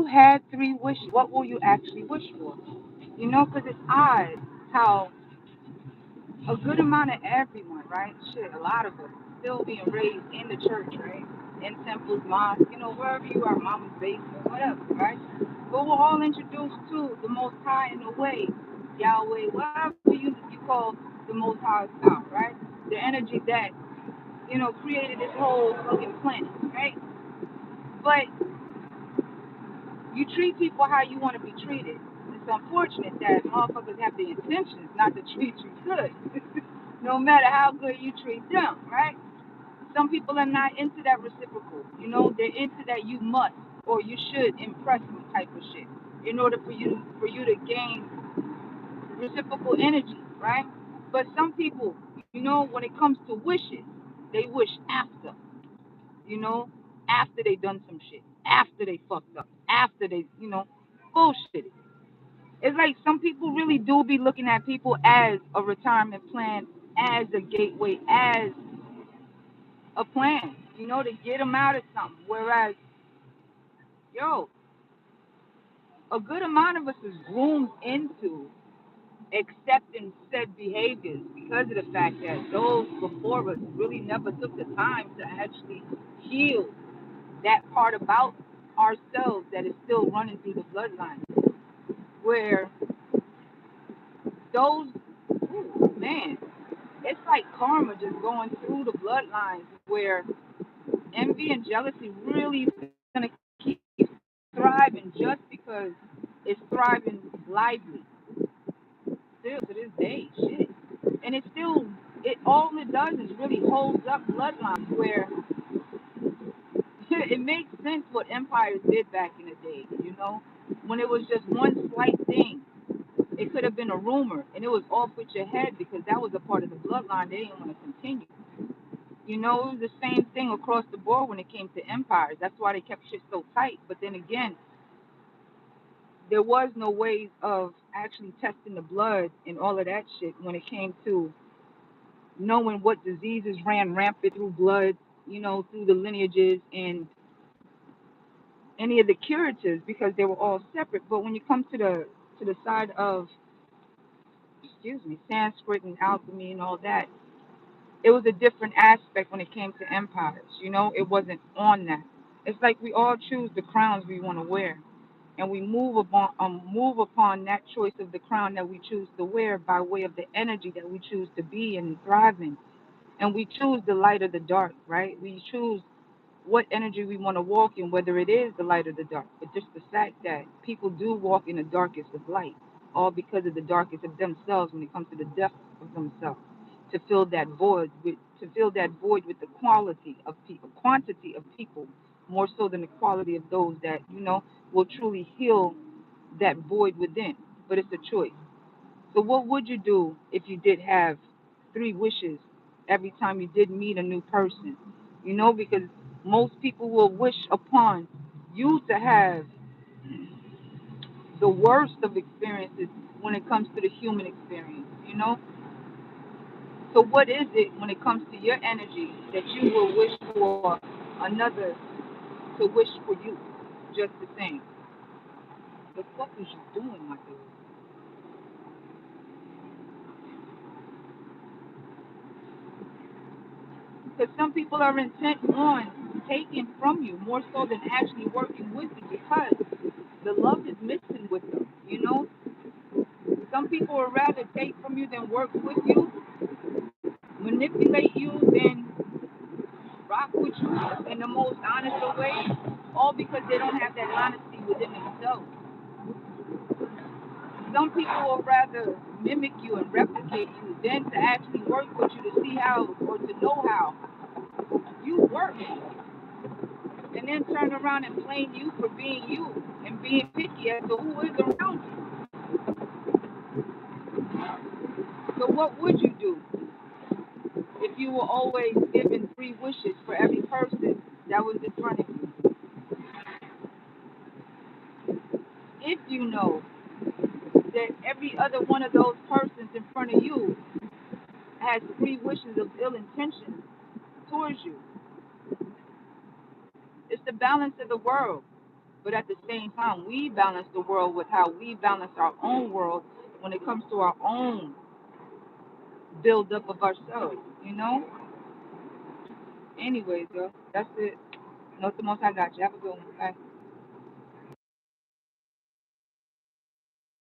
you had three wishes, what will you actually wish for? You know, because it's odd how a good amount of everyone, right? Shit, a lot of us still being raised in the church, right? In temples, mosques, you know, wherever you are, mama's basement, whatever, right? But we're all introduced to the Most High in a way, Yahweh, whatever you call the Most High out, right? The energy that, you know, created this whole fucking planet, right? But you treat people how you want to be treated. It's unfortunate that motherfuckers have the intentions not to treat you good, no matter how good you treat them, right? Some people are not into that reciprocal. You know, they're into that you must or you should impress me type of shit in order for you to gain reciprocal energy, right? But some people, you know, when it comes to wishes, they wish after, you know, after they done some shit, after they fucked up, after they, you know, bullshit. It's like some people really do be looking at people as a retirement plan, as a gateway, as a plan, you know, to get them out of something. Whereas, yo, a good amount of us is groomed into accepting said behaviors because of the fact that those before us really never took the time to actually heal that part about ourselves that is still running through the bloodline. Where those, ooh, man, it's like karma just going through the bloodlines where envy and jealousy really is going to keep thriving just because it's thriving lively still to this day. Shit. And it still, it all it does is really holds up bloodlines where it makes sense what empires did back in the day, you know? When it was just one slight thing, it could have been a rumor and it was off with your head because that was a part of the bloodline they didn't want to continue. You know, it was the same thing across the board when it came to empires. That's why they kept shit so tight. But then again, there was no ways of actually testing the blood and all of that shit when it came to knowing what diseases ran rampant through blood, you know, through the lineages and any of the curatives because they were all separate. But when you come to the side of, excuse me, Sanskrit and alchemy and all that, it was a different aspect when it came to empires. You know, it wasn't on that. It's like we all choose the crowns we want to wear, and we move upon that choice of the crown that we choose to wear by way of the energy that we choose to be and thrive in. And we choose the light or the dark, right? We choose what energy we want to walk in, whether it is the light or the dark. But just the fact that people do walk in the darkest of light, all because of the darkest of themselves when it comes to the depth of themselves, to fill that void with the quality of people, quantity of people, more so than the quality of those that will truly heal that void within. But it's a choice. So what would you do if you did have three wishes every time you did meet a new person? Because most people will wish upon you to have the worst of experiences when it comes to the human experience. So what is it when it comes to your energy that you will wish for another to wish for you just the same? The fuck is you doing, my dude? Because some people are intent on taking from you more so than actually working with you because the love is missing with them. Some people would rather take from you than work with you, manipulate you, than rock with you in the most honest of ways, all because they don't have that honesty within themselves. Some people would rather mimic you and replicate you than to actually work with you to see how or to know how you work, and then turn around and blame you for being you and being picky as to who is around you. So what would you do if you were always given three wishes for every person that was in front of you? If you know that every other one of those persons in front of you has three wishes of ill intentions towards you, it's the balance of the world. But at the same time, we balance the world with how we balance our own world when it comes to our own build up of ourselves, you know? Anyways, though, that's it. Nothing else I got you. Have a good one. Bye.